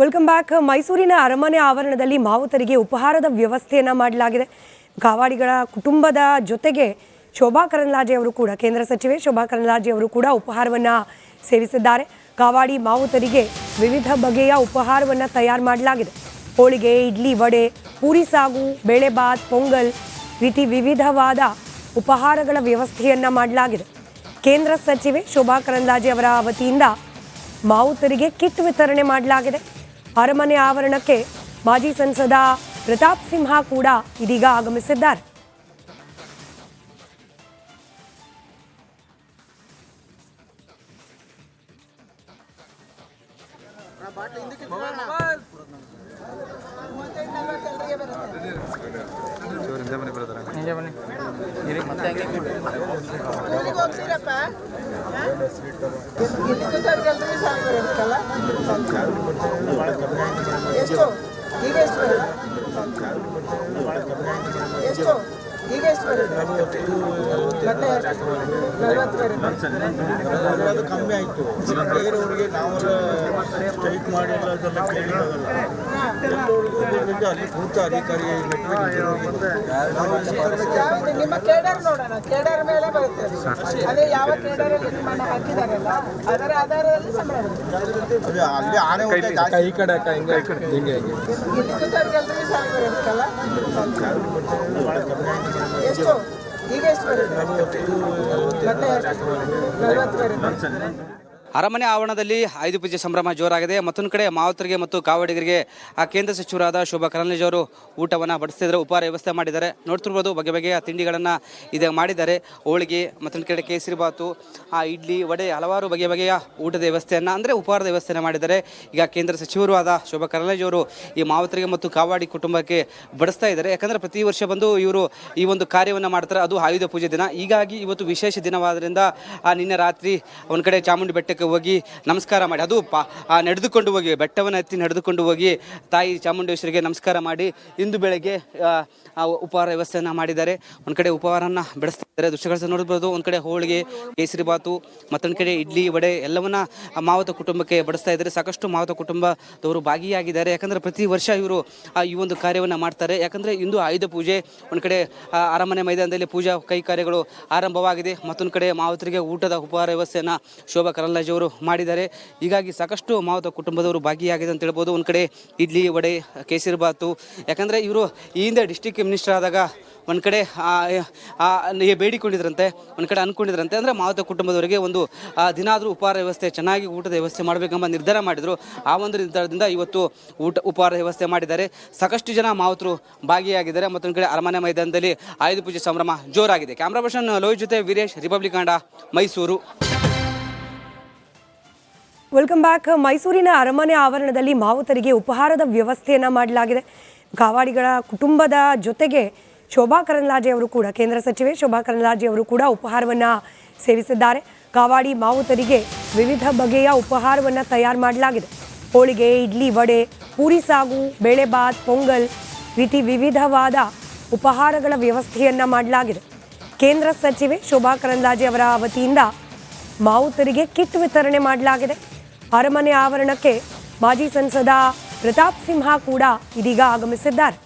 Welcome back. ಮೈಸೂರಿನ ಅರಮನೆ ಆವರಣದಲ್ಲಿ ಮಾವುತರಿಗೆ ಉಪಹಾರದ ವ್ಯವಸ್ಥೆಯನ್ನು ಮಾಡಲಾಗಿದೆ. ಕಾವಾಡಿಗಳ ಕುಟುಂಬದ ಜೊತೆಗೆ ಶೋಭಾ ಕರಂದ್ಲಾಜೆ ಅವರು ಕೂಡ ಕೇಂದ್ರ ಸಚಿವೆ ಶೋಭಾ ಕರಂದ್ಲಾಜೆ ಅವರು ಕೂಡ ಉಪಹಾರವನ್ನು ಸೇವಿಸಿದ್ದಾರೆ. ಕಾವಾಡಿ ಮಾವುತರಿಗೆ ವಿವಿಧ ಬಗೆಯ ಉಪಹಾರವನ್ನು ತಯಾರು ಮಾಡಲಾಗಿದೆ. ಹೋಳಿಗೆ, ಇಡ್ಲಿ, ವಡೆ, ಪೂರಿ ಸಾಗು, ಬೇಳೆಬಾತ್, ಪೊಂಗಲ್ ರೀತಿ ವಿವಿಧವಾದ ಉಪಹಾರಗಳ ವ್ಯವಸ್ಥೆಯನ್ನು ಮಾಡಲಾಗಿದೆ. ಕೇಂದ್ರ ಸಚಿವೆ ಶೋಭಾ ಕರಂದ್ಲಾಜೆ ಅವರ ವತಿಯಿಂದ ಮಾವುತರಿಗೆ ಕಿಟ್ ವಿತರಣೆ ಮಾಡಲಾಗಿದೆ. ಅರಮನೆ ಆವರಣಕ್ಕೆ ಮಾಜಿ ಸಂಸದ ಪ್ರತಾಪ್ ಸಿಂಹ ಕೂಡ ಇದೀಗ ಆಗಮಿಸಿದ್ದಾರೆ. ಕಮ್ಮಿ ಆಯಿತು. ಬೇರೆಯವರಿಗೆ ನಾವೆಲ್ಲ ಸ್ಟ್ರೈಕ್ ಮಾಡಿ ಅಲ್ಲಿ ಕೂತ ಅಧಿಕಾರಿ ನಿಮ್ಮ ಕೇಡರ್ ನೋಡೋಣ, ಕೇಡರ್ ಮೇಲೆ ಬರುತ್ತೆ. ಅದೇ ಯಾವ ಕೇಡರಲ್ಲಿ ನಿಮ್ಮನ್ನ ಹಾಕಿದಾರಲ್ಲ ಅದರ ಆಧಾರದಲ್ಲಿ ಸಂಬಳ ಅಲ್ಲಿ ಆನೆ ಈ ಕಡೆ ಹಿಂಗೆ ಹಿಂಗೆ ಎಲ್ರಿಗೂ ಸಾಲ ಬರುತ್ತಲ್ಲ. ಎಷ್ಟು ಈಗ ಎಷ್ಟು ಬರುತ್ತೆ? 40 ಬರುತ್ತೆ. ಅರಮನೆ ಆವರಣದಲ್ಲಿ ಆಯುಧ ಪೂಜೆ ಸಂಭ್ರಮ ಜೋರಾಗಿದೆ. ಮತ್ತೊಂದು ಕಡೆ ಮಾವುತರಿಗೆ ಮತ್ತು ಕಾವಾಡಿಗರಿಗೆ ಕೇಂದ್ರ ಸಚಿವರಾದ ಶೋಭಾ ಕರಂದ್ಲಾಜೆ ಅವರು ಊಟವನ್ನು ಬಡಿಸ್ತಿದ್ದಾರೆ, ಉಪಹಾರ ವ್ಯವಸ್ಥೆ ಮಾಡಿದ್ದಾರೆ. ನೋಡ್ತಿರ್ಬೋದು, ಬಗೆ ಬಗೆಯ ತಿಂಡಿಗಳನ್ನು ಇದೆ ಮಾಡಿದ್ದಾರೆ. ಹೋಳಿಗೆ, ಮತ್ತೊಂದು ಕಡೆ ಕೇಸರಿ ಬಾತು, ಇಡ್ಲಿ, ವಡೆ, ಹಲವಾರು ಬಗೆ ಬಗೆಯ ಊಟದ ವ್ಯವಸ್ಥೆಯನ್ನು ಅಂದರೆ ಉಪಹಾರದ ವ್ಯವಸ್ಥೆಯನ್ನು ಮಾಡಿದ್ದಾರೆ. ಈಗ ಕೇಂದ್ರ ಸಚಿವರು ಆದ ಶೋಭಾ ಕರಂದ್ಲಾಜೆ ಅವರು ಈ ಮಾವುತರಿಗೆ ಮತ್ತು ಕಾವಾಡಿ ಕುಟುಂಬಕ್ಕೆ ಬಡಿಸ್ತಾ ಇದ್ದಾರೆ. ಯಾಕಂದರೆ ಪ್ರತಿ ವರ್ಷ ಬಂದು ಇವರು ಈ ಒಂದು ಕಾರ್ಯವನ್ನು ಮಾಡ್ತಾರೆ, ಅದು ಆಯುಧ ಪೂಜೆ ದಿನ. ಹೀಗಾಗಿ ಇವತ್ತು ವಿಶೇಷ ದಿನವಾದ್ದರಿಂದ ನಿನ್ನೆ ರಾತ್ರಿ ಒಂದು ಕಡೆ ಚಾಮುಂಡಿ ಬೆಟ್ಟಕ್ಕೆ ಹೋಗಿ ನಮಸ್ಕಾರ ಮಾಡಿ, ಅದು ನಡೆದುಕೊಂಡು ಹೋಗಿ ಬೆಟ್ಟವನ್ನು ಎತ್ತಿ ನಡೆದುಕೊಂಡು ಹೋಗಿ ತಾಯಿ ಚಾಮುಂಡೇಶ್ವರಿಗೆ ನಮಸ್ಕಾರ ಮಾಡಿ ಇಂದು ಬೆಳಗ್ಗೆ ಉಪಹಾರ ವ್ಯವಸ್ಥೆಯನ್ನು ಮಾಡಿದ್ದಾರೆ. ಒಂದು ಕಡೆ ಉಪಹಾರವನ್ನು ಬೆಳೆಸ್ತಾ ಇದ್ದಾರೆ. ದೃಶ್ಯಗಳನ್ನು ನೋಡ್ಬೋದು. ಒಂದು ಕಡೆ ಹೋಳಿಗೆ, ಕೇಸರಿ ಬಾತು, ಮತ್ತೊಂದು ಕಡೆ ಇಡ್ಲಿ, ವಡೆ ಎಲ್ಲವನ್ನ ಮಾವುತ ಕುಟುಂಬಕ್ಕೆ ಬಡಿಸ್ತಾ ಇದ್ದಾರೆ. ಸಾಕಷ್ಟು ಮಾವುತ ಕುಟುಂಬದವರು ಭಾಗಿಯಾಗಿದ್ದಾರೆ. ಯಾಕಂದರೆ ಪ್ರತಿ ವರ್ಷ ಇವರು ಈ ಒಂದು ಕಾರ್ಯವನ್ನು ಮಾಡ್ತಾರೆ. ಯಾಕಂದರೆ ಇಂದು ಆಯುಧ ಪೂಜೆ, ಒಂದು ಕಡೆ ಅರಮನೆ ಮೈದಾನದಲ್ಲಿ ಪೂಜಾ ಕೈಕಾರ್ಯಗಳು ಆರಂಭವಾಗಿದೆ. ಮತ್ತೊಂದು ಕಡೆ ಮಾವುತರಿಗೆ ಊಟದ ಉಪಹಾರ ವ್ಯವಸ್ಥೆಯನ್ನು ಶೋಭಾ ಕರಂದ್ಲಾಜೆ ಅವರು ಮಾಡಿದ್ದಾರೆ. ಹೀಗಾಗಿ ಸಾಕಷ್ಟು ಮಾವುತ ಕುಟುಂಬದವರು ಭಾಗಿಯಾಗಿದೆ ಅಂತ ಹೇಳ್ಬೋದು. ಒಂದು ಕಡೆ ಇಡ್ಲಿ, ವಡೆ, ಕೇಸರಿ ಬಾತು. ಯಾಕಂದರೆ ಇವರು ಈ ಹಿಂದೆ ಡಿಸ್ಟಿಕ್ ಮಿನಿಸ್ಟರ್ ಆದಾಗ ಒಂದು ಕಡೆ ಬೇಡಿಕೊಂಡಿದ್ರಂತೆ, ಒಂದು ಕಡೆ ಅಂದ್ಕೊಂಡಿದ್ರಂತೆ. ಅಂದರೆ ಮಾವುತ ಕುಟುಂಬದವರಿಗೆ ಒಂದು ದಿನಾದರೂ ಉಪಹಾರ ವ್ಯವಸ್ಥೆ, ಚೆನ್ನಾಗಿ ಊಟದ ವ್ಯವಸ್ಥೆ ಮಾಡಬೇಕೆಂಬ ನಿರ್ಧಾರ ಮಾಡಿದರು. ಆ ಒಂದು ನಿರ್ಧಾರದಿಂದ ಇವತ್ತು ಉಪಹಾರ ವ್ಯವಸ್ಥೆ ಮಾಡಿದ್ದಾರೆ. ಸಾಕಷ್ಟು ಜನ ಮಾವುತರು ಭಾಗಿಯಾಗಿದ್ದಾರೆ. ಮತ್ತೊಂದು ಕಡೆ ಅರಮನೆ ಮೈದಾನದಲ್ಲಿ ಆಯುಧ ಪೂಜೆ ಸಂಭ್ರಮ ಜೋರಾಗಿದೆ. ಕ್ಯಾಮ್ರಾ ಪರ್ಸನ್ ಲೋಹಿತ್ ಜೊತೆ Veeresh, republic Kannada, Mysuru. Welcome back. ಮೈಸೂರಿನ ಅರಮನೆ ಆವರಣದಲ್ಲಿ ಮಾವುತರಿಗೆ ಉಪಹಾರದ ವ್ಯವಸ್ಥೆಯನ್ನು ಮಾಡಲಾಗಿದೆ. ಕಾವಾಡಿಗಳ ಕುಟುಂಬದ ಜೊತೆಗೆ ಶೋಭಾ ಕರಂದ್ಲಾಜೆ ಅವರು ಕೂಡ ಕೇಂದ್ರ ಸಚಿವೆ ಶೋಭಾ ಕರಂದ್ಲಾಜೆ ಅವರು ಕೂಡ ಉಪಹಾರವನ್ನು ಸೇವಿಸಿದ್ದಾರೆ. ಕಾವಾಡಿ ಮಾವುತರಿಗೆ ವಿವಿಧ ಬಗೆಯ ಉಪಹಾರವನ್ನು ತಯಾರು ಮಾಡಲಾಗಿದೆ. ಹೋಳಿಗೆ, ಇಡ್ಲಿ, ವಡೆ, ಪೂರಿ ಸಾಗು, ಬೇಳೆಬಾತ್, ಪೊಂಗಲ್ ರೀತಿ ವಿವಿಧವಾದ ಉಪಹಾರಗಳ ವ್ಯವಸ್ಥೆಯನ್ನು ಮಾಡಲಾಗಿದೆ. ಕೇಂದ್ರ ಸಚಿವೆ ಶೋಭಾ ಕರಂದ್ಲಾಜೆ ಅವರ ವತಿಯಿಂದ ಮಾವುತರಿಗೆ ಕಿಟ್ ವಿತರಣೆ ಮಾಡಲಾಗಿದೆ. ಅರಮನೆ ಆವರಣಕ್ಕೆ ಮಾಜಿ ಸಂಸದ ಪ್ರತಾಪ್ ಸಿಂಹ ಕೂಡ ಇದೀಗ ಆಗಮಿಸಿದ್ದಾರೆ.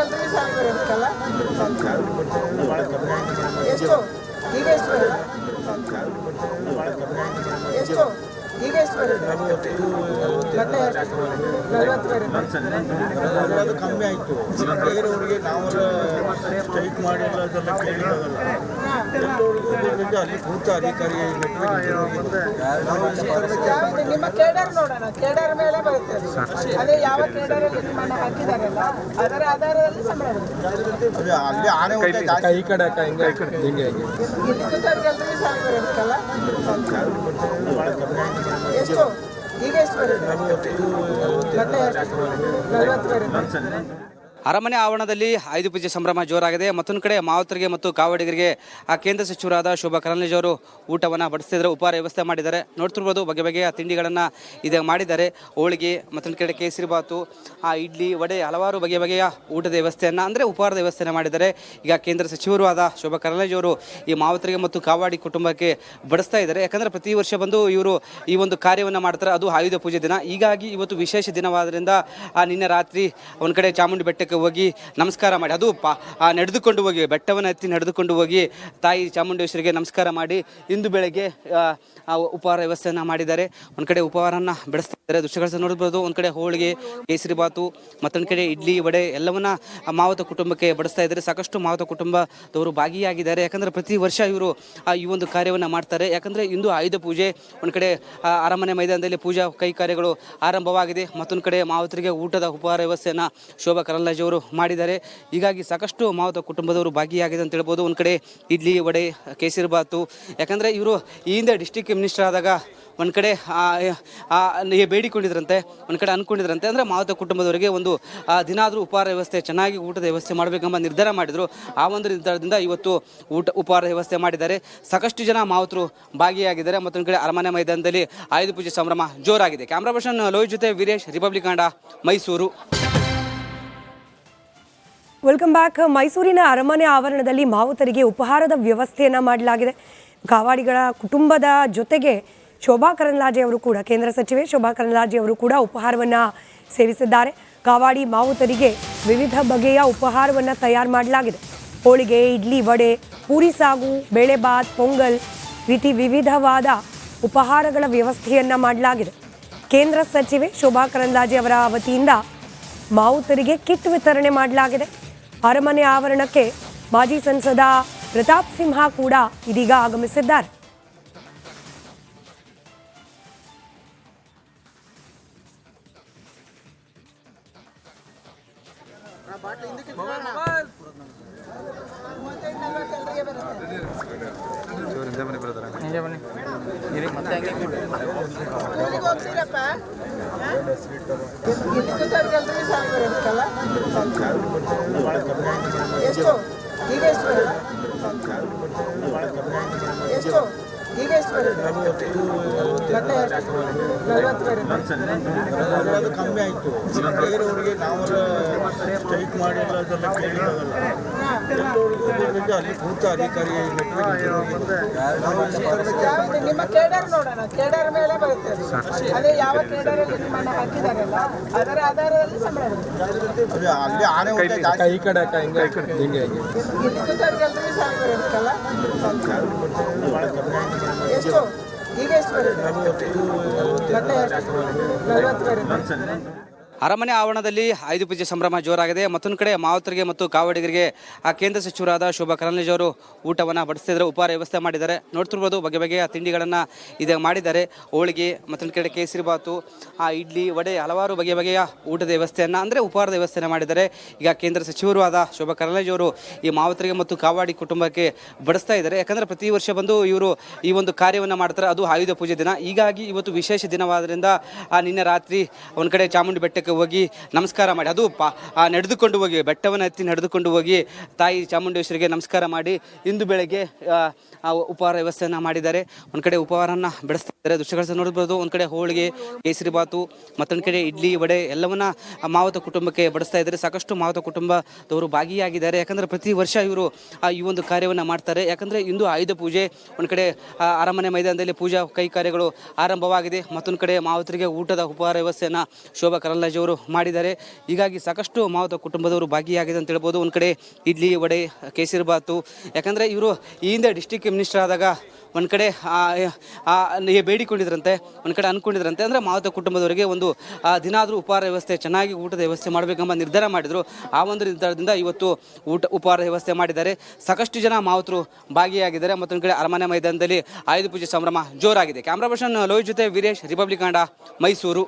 ಎಲ್ರಿಗೂ ಸಾಲ ಬರುತ್ತಲ್ಲ. ಎಷ್ಟು ಈಗ ಎಷ್ಟು ಬರುತ್ತೆ? ಎಷ್ಟು ಈಗ ಎಷ್ಟು ಬರುತ್ತೆ? 40 ಬರುತ್ತೆ. ಅದು ಕಮ್ಮಿ ಆಯಿತು. ಬೇರೆಯವರಿಗೆ ನಾವೆಲ್ಲ ಸ್ಟ್ರೈಕ್ ಮಾಡಿ ಅದೆಲ್ಲ ಕೇಳಿದಾಗಲ್ಲ. ಅಲ್ಲಿ ಕೂತ ಅಧಿಕಾರಿ ನಿಮ್ಮ ಕೇಡರ್ ನೋಡೋಣ, ಕೇಡರ್ ಮೇಲೆ ಬರುತ್ತೆ. ಅದೇ ಯಾವ ಕೇಡರಲ್ಲಿ ನಿಮ್ಮನ್ನ ಹಾಕಿದಾರಲ್ಲ ಅದರ ಆಧಾರದಲ್ಲಿ ಸಂಬಳ ಬರುತ್ತೆ. ಅಲ್ಲಿ ಆನೆ ಈ ಕಡೆ ಹಿಂಗೆ ಹಿಂಗೆ ಎಲ್ರಿಗೂ ಸಾಲ ಬರುತ್ತಲ್ಲ. ಎಷ್ಟು ಈಗ ಎಷ್ಟು ಬರುತ್ತೆ? 40 ಬರುತ್ತೆ. ಅರಮನೆ ಆವರಣದಲ್ಲಿ ಆಯುಧ ಪೂಜೆ ಸಂಭ್ರಮ ಜೋರಾಗಿದೆ. ಮತ್ತೊಂದು ಕಡೆ ಮಾವುತರಿಗೆ ಮತ್ತು ಕಾವಡಿಗರಿಗೆ ಕೇಂದ್ರ ಸಚಿವರಾದ ಶೋಭಾ ಕರಂದ್ಲಾಜೆ ಅವರು ಊಟವನ್ನು ಬಡಿಸ್ತಿದ್ದಾರೆ, ಉಪಹಾರ ವ್ಯವಸ್ಥೆ ಮಾಡಿದ್ದಾರೆ. ನೋಡ್ತಿರ್ಬೋದು ಬಗೆ ಬಗೆಯ ತಿಂಡಿಗಳನ್ನು ಇದೆ ಮಾಡಿದ್ದಾರೆ. ಹೋಳಿಗೆ, ಮತ್ತೊಂದು ಕಡೆ ಕೇಸರಿ ಬಾತು, ಇಡ್ಲಿ, ವಡೆ, ಹಲವಾರು ಬಗೆ ಬಗೆಯ ಊಟದ ವ್ಯವಸ್ಥೆಯನ್ನು ಅಂದರೆ ಉಪಹಾರದ ವ್ಯವಸ್ಥೆಯನ್ನು ಮಾಡಿದ್ದಾರೆ. ಈಗ ಕೇಂದ್ರ ಸಚಿವರು ಆದ ಶೋಭಾ ಕರಂದ್ಲಾಜೆ ಅವರು ಈ ಮಾವುತರಿಗೆ ಮತ್ತು ಕಾವಾಡಿ ಕುಟುಂಬಕ್ಕೆ ಬಡಿಸ್ತಾ ಇದ್ದಾರೆ. ಯಾಕಂದರೆ ಪ್ರತಿ ವರ್ಷ ಬಂದು ಇವರು ಈ ಒಂದು ಕಾರ್ಯವನ್ನು ಮಾಡ್ತಾರೆ, ಅದು ಆಯುಧ ಪೂಜೆ ದಿನ. ಹೀಗಾಗಿ ಇವತ್ತು ವಿಶೇಷ ದಿನವಾದ್ದರಿಂದ ನಿನ್ನೆ ರಾತ್ರಿ ಒಂದು ಕಡೆ ಚಾಮುಂಡಿ ಬೆಟ್ಟಕ್ಕೆ ಹೋಗಿ ನಮಸ್ಕಾರ ಮಾಡಿ, ಅದು ನಡೆದುಕೊಂಡು ಹೋಗಿ ಬೆಟ್ಟವನ್ನು ಹತ್ತಿ ನಡೆದುಕೊಂಡು ಹೋಗಿ ತಾಯಿ ಚಾಮುಂಡೇಶ್ವರಿಗೆ ನಮಸ್ಕಾರ ಮಾಡಿ ಇಂದು ಬೆಳಗ್ಗೆ ಉಪಹಾರ ವ್ಯವಸ್ಥೆಯನ್ನು ಮಾಡಿದ್ದಾರೆ. ಒಂದು ಕಡೆ ಉಪಹಾರವನ್ನು ಬೆಳೆಸ್ತಾ ಇದ್ದಾರೆ. ದೃಶ್ಯಗಳನ್ನು ನೋಡ್ಬೋದು. ಒಂದು ಕಡೆ ಹೋಳಿಗೆ, ಕೇಸರಿ ಬಾತು, ಮತ್ತೊಂದು ಕಡೆ ಇಡ್ಲಿ, ವಡೆ ಎಲ್ಲವನ್ನ ಮಾವುತ ಕುಟುಂಬಕ್ಕೆ ಬಡಿಸ್ತಾ ಇದ್ದಾರೆ. ಸಾಕಷ್ಟು ಮಾವುತ ಕುಟುಂಬದವರು ಭಾಗಿಯಾಗಿದ್ದಾರೆ. ಯಾಕಂದರೆ ಪ್ರತಿ ವರ್ಷ ಇವರು ಈ ಒಂದು ಕಾರ್ಯವನ್ನು ಮಾಡ್ತಾರೆ. ಯಾಕಂದರೆ ಇಂದು ಆಯುಧ ಪೂಜೆ, ಒಂದು ಕಡೆ ಅರಮನೆ ಮೈದಾನದಲ್ಲಿ ಪೂಜಾ ಕೈಕಾರ್ಯಗಳು ಆರಂಭವಾಗಿದೆ. ಮತ್ತೊಂದು ಕಡೆ ಮಾವುತರಿಗೆ ಊಟದ ಉಪಹಾರ ವ್ಯವಸ್ಥೆಯನ್ನು ಶೋಭಾ ಕರಂದ್ಲಾಜೆ ಅವರು ಮಾಡಿದ್ದಾರೆ. ಹೀಗಾಗಿ ಸಾಕಷ್ಟು ಮಾವುತ ಕುಟುಂಬದವರು ಭಾಗಿಯಾಗಿದೆ ಅಂತ ಹೇಳ್ಬೋದು. ಒಂದು ಕಡೆ ಇಡ್ಲಿ, ವಡೆ, ಕೇಸರಿ ಬಾತು. ಯಾಕಂದರೆ ಇವರು ಈ ಹಿಂದೆ ಡಿಸ್ಟಿಕ್ ಮಿನಿಸ್ಟರ್ ಆದಾಗ ಒಂದು ಕಡೆ ಬೇಡಿಕೊಂಡಿದ್ರಂತೆ, ಒಂದು ಕಡೆ ಅಂದ್ಕೊಂಡಿದ್ರಂತೆ. ಅಂದರೆ ಮಾವುತ ಕುಟುಂಬದವರಿಗೆ ಒಂದು ದಿನಾದರೂ ಉಪಹಾರ ವ್ಯವಸ್ಥೆ, ಚೆನ್ನಾಗಿ ಊಟದ ವ್ಯವಸ್ಥೆ ಮಾಡಬೇಕೆಂಬ ನಿರ್ಧಾರ ಮಾಡಿದರು. ಆ ಒಂದು ನಿರ್ಧಾರದಿಂದ ಇವತ್ತು ಉಪಹಾರ ವ್ಯವಸ್ಥೆ ಮಾಡಿದ್ದಾರೆ. ಸಾಕಷ್ಟು ಜನ ಮಾವುತರು ಭಾಗಿಯಾಗಿದ್ದಾರೆ. ಮತ್ತೊಂದು ಕಡೆ ಅರಮನೆ ಮೈದಾನದಲ್ಲಿ ಆಯುಧ ಪೂಜೆ ಸಂಭ್ರಮ ಜೋರಾಗಿದೆ. ಕ್ಯಾಮ್ರಾ ಪರ್ಸನ್ ಲೋಹಿತ್ ಜೊತೆ Veeresh, republic Kannada, Mysuru. Welcome back. ಮೈಸೂರಿನ ಅರಮನೆ ಆವರಣದಲ್ಲಿ ಮಾವುತರಿಗೆ ಉಪಹಾರದ ವ್ಯವಸ್ಥೆಯನ್ನು ಮಾಡಲಾಗಿದೆ. ಕಾವಾಡಿಗಳ ಕುಟುಂಬದ ಜೊತೆಗೆ ಶೋಭಾ ಕರಂದ್ಲಾಜೆ ಅವರು ಕೂಡ, ಕೇಂದ್ರ ಸಚಿವೆ ಶೋಭಾ ಕರಂದ್ಲಾಜೆ ಅವರು ಕೂಡ ಉಪಹಾರವನ್ನು ಸೇವಿಸಿದ್ದಾರೆ. ಕಾವಾಡಿ ಮಾವುತರಿಗೆ ವಿವಿಧ ಬಗೆಯ ಉಪಹಾರವನ್ನು ತಯಾರು ಮಾಡಲಾಗಿದೆ. ಹೋಳಿಗೆ, ಇಡ್ಲಿ, ವಡೆ, ಪೂರಿ ಸಾಗು, ಬೇಳೆಬಾತ್, ಪೊಂಗಲ್ ರೀತಿ ವಿವಿಧವಾದ ಉಪಹಾರಗಳ ವ್ಯವಸ್ಥೆಯನ್ನು ಮಾಡಲಾಗಿದೆ. ಕೇಂದ್ರ ಸಚಿವೆ ಶೋಭಾ ಕರಂದ್ಲಾಜೆ ಅವರ ವತಿಯಿಂದ ಮಾವುತರಿಗೆ ಕಿಟ್ ವಿತರಣೆ ಮಾಡಲಾಗಿದೆ. ಅರಮನೆ ಆವರಣಕ್ಕೆ ಮಾಜಿ ಸಂಸದ ಪ್ರತಾಪ್ ಸಿಂಹ ಕೂಡ ಇದೀಗ ಆಗಮಿಸಿದ್ದಾರೆ. ಎಷ್ಟು ಈಗ ಎಷ್ಟು ಎಷ್ಟು ಈಗ ಎಷ್ಟು ಅದು ಕಮ್ಮಿ ಆಯಿತು. ಬೇರೆಯವರಿಗೆ ನಾವೆಲ್ಲ ಸ್ಟ್ರೈಕ್ ಮಾಡಿ ಎಲ್ಲ ಅದೆಲ್ಲ ಕೇಳಿದಾಗಲ್ಲ. ಎಲ್ಲರಿಗೂ ಅಲ್ಲಿ ಕೂತ ಅಧಿಕಾರಿ ನಿಮ್ಮ ಕೇಡರ್ ನೋಡೋಣ, ಕೇಡರ್ ಮೇಲೆ ಬರುತ್ತೆ. ಅದೇ ಯಾವ ಕೇಡರಲ್ಲಿ ನಿಮ್ಮನ್ನು ಹಾಕಿದಾರಲ್ಲ ಅದರ ಆಧಾರದಲ್ಲಿ ಸಂಬಳ ಅದು ಅಲ್ಲಿ ಆನೆ ಈ ಕಡೆ ಹಿಂಗೆ ಎಲ್ರಿಗೂ ಸಾಲ ಬರುತ್ತಲ್ಲ. ಎಷ್ಟು ಈಗ ಎಷ್ಟು ಬರುತ್ತೆ? 40 ಬರುತ್ತೆ. ಅರಮನೆ ಆವರಣದಲ್ಲಿ ಆಯುಧ ಪೂಜೆ ಸಂಭ್ರಮ ಜೋರಾಗಿದೆ. ಮತ್ತೊಂದು ಕಡೆ ಮಾವುತರಿಗೆ ಮತ್ತು ಕಾವಡಿಗರಿಗೆ ಕೇಂದ್ರ ಸಚಿವರಾದ ಶೋಭಾ ಕರಂದ್ಲಾಜೆ ಅವರು ಊಟವನ್ನು ಬಡಿಸ್ತಿದ್ದಾರೆ, ಉಪಹಾರ ವ್ಯವಸ್ಥೆ ಮಾಡಿದ್ದಾರೆ. ನೋಡ್ತಿರ್ಬೋದು ಬಗೆ ಬಗೆಯ ತಿಂಡಿಗಳನ್ನು ಇದೆ ಮಾಡಿದ್ದಾರೆ. ಹೋಳಿಗೆ, ಮತ್ತೊಂದು ಕಡೆ ಕೇಸರಿ ಬಾತು, ಇಡ್ಲಿ, ವಡೆ, ಹಲವಾರು ಬಗೆ ಬಗೆಯ ಊಟದ ವ್ಯವಸ್ಥೆಯನ್ನು ಅಂದರೆ ಉಪಹಾರದ ವ್ಯವಸ್ಥೆಯನ್ನು ಮಾಡಿದ್ದಾರೆ. ಈಗ ಕೇಂದ್ರ ಸಚಿವರು ಆದ ಶೋಭಾ ಕರಂದ್ಲಾಜೆ ಅವರು ಈ ಮಾವುತರಿಗೆ ಮತ್ತು ಕಾವಾಡಿ ಕುಟುಂಬಕ್ಕೆ ಬಡಿಸ್ತಾ ಇದ್ದಾರೆ. ಯಾಕಂದರೆ ಪ್ರತಿ ವರ್ಷ ಬಂದು ಇವರು ಈ ಒಂದು ಕಾರ್ಯವನ್ನು ಮಾಡ್ತಾರೆ, ಅದು ಆಯುಧ ಪೂಜೆ ದಿನ. ಹೀಗಾಗಿ ಇವತ್ತು ವಿಶೇಷ ದಿನವಾದ್ದರಿಂದ ನಿನ್ನೆ ರಾತ್ರಿ ಒಂದು ಕಡೆ ಚಾಮುಂಡಿ ಬೆಟ್ಟಕ್ಕೆ ಹೋಗಿ ನಮಸ್ಕಾರ ಮಾಡಿ, ಅದು ನಡೆದುಕೊಂಡು ಹೋಗಿ ಬೆಟ್ಟವನ್ನು ಹತ್ತಿ ನಡೆದುಕೊಂಡು ಹೋಗಿ ತಾಯಿ ಚಾಮುಂಡೇಶ್ವರಿಗೆ ನಮಸ್ಕಾರ ಮಾಡಿ ಇಂದು ಬೆಳಗ್ಗೆ ಉಪಹಾರ ವ್ಯವಸ್ಥೆಯನ್ನು ಮಾಡಿದ್ದಾರೆ. ಒಂದು ಕಡೆ ಉಪಹಾರವನ್ನು ಬೆಳೆಸ್ತಾ ಇದ್ದಾರೆ. ದೃಶ್ಯಗಳನ್ನು ನೋಡ್ಬೋದು. ಒಂದು ಕಡೆ ಹೋಳಿಗೆ, ಕೇಸರಿ ಬಾತು, ಮತ್ತೊಂದು ಕಡೆ ಇಡ್ಲಿ, ವಡೆ ಎಲ್ಲವನ್ನ ಮಾವುತ ಕುಟುಂಬಕ್ಕೆ ಬಡಿಸ್ತಾ ಇದ್ದಾರೆ. ಸಾಕಷ್ಟು ಮಾವುತ ಕುಟುಂಬದವರು ಭಾಗಿಯಾಗಿದ್ದಾರೆ. ಯಾಕಂದರೆ ಪ್ರತಿ ವರ್ಷ ಇವರು ಈ ಒಂದು ಕಾರ್ಯವನ್ನು ಮಾಡ್ತಾರೆ. ಯಾಕಂದರೆ ಇಂದು ಆಯುಧ ಪೂಜೆ, ಒಂದು ಕಡೆ ಅರಮನೆ ಮೈದಾನದಲ್ಲಿ ಪೂಜಾ ಕೈಕಾರ್ಯಗಳು ಆರಂಭವಾಗಿದೆ. ಮತ್ತೊಂದು ಕಡೆ ಮಾವುತರಿಗೆ ಊಟದ ಉಪಹಾರ ವ್ಯವಸ್ಥೆಯನ್ನು ಶೋಭಾ ಕರಂದ್ಲಾಜೆ ಅವರು ಮಾಡಿದ್ದಾರೆ. ಹೀಗಾಗಿ ಸಾಕಷ್ಟು ಮಾವುತ ಕುಟುಂಬದವರು ಭಾಗಿಯಾಗಿದೆ ಅಂತ ಹೇಳ್ಬೋದು. ಒಂದು ಕಡೆ ಇಡ್ಲಿ, ವಡೆ, ಕೇಸರಿ ಬಾತು. ಯಾಕಂದರೆ ಇವರು ಈ ಹಿಂದೆ ಡಿಸ್ಟಿಕ್ ಮಿನಿಸ್ಟರ್ ಆದಾಗ ಒಂದು ಕಡೆ ಬೇಡಿಕೊಂಡಿದ್ರಂತೆ, ಒಂದು ಕಡೆ ಅಂದ್ಕೊಂಡಿದ್ರಂತೆ. ಅಂದರೆ ಮಾವುತ ಕುಟುಂಬದವರಿಗೆ ಒಂದು ದಿನಾದರೂ ಉಪಹಾರ ವ್ಯವಸ್ಥೆ, ಚೆನ್ನಾಗಿ ಊಟದ ವ್ಯವಸ್ಥೆ ಮಾಡಬೇಕೆಂಬ ನಿರ್ಧಾರ ಮಾಡಿದರು. ಆ ಒಂದು ನಿರ್ಧಾರದಿಂದ ಇವತ್ತು ಉಪಹಾರ ವ್ಯವಸ್ಥೆ ಮಾಡಿದ್ದಾರೆ. ಸಾಕಷ್ಟು ಜನ ಮಾವುತರು ಭಾಗಿಯಾಗಿದ್ದಾರೆ. ಮತ್ತೊಂದು ಕಡೆ ಅರಮನೆ ಮೈದಾನದಲ್ಲಿ ಆಯುಧ ಪೂಜೆ ಸಂಭ್ರಮ ಜೋರಾಗಿದೆ. ಕ್ಯಾಮ್ರಾ ಪರ್ಸನ್ ಲೋಹಿತ್ ಜೊತೆ ವೀರೇಶ್, ರಿಪಬ್ಲಿಕ್ ಕನ್ನಡ, ಮೈಸೂರು.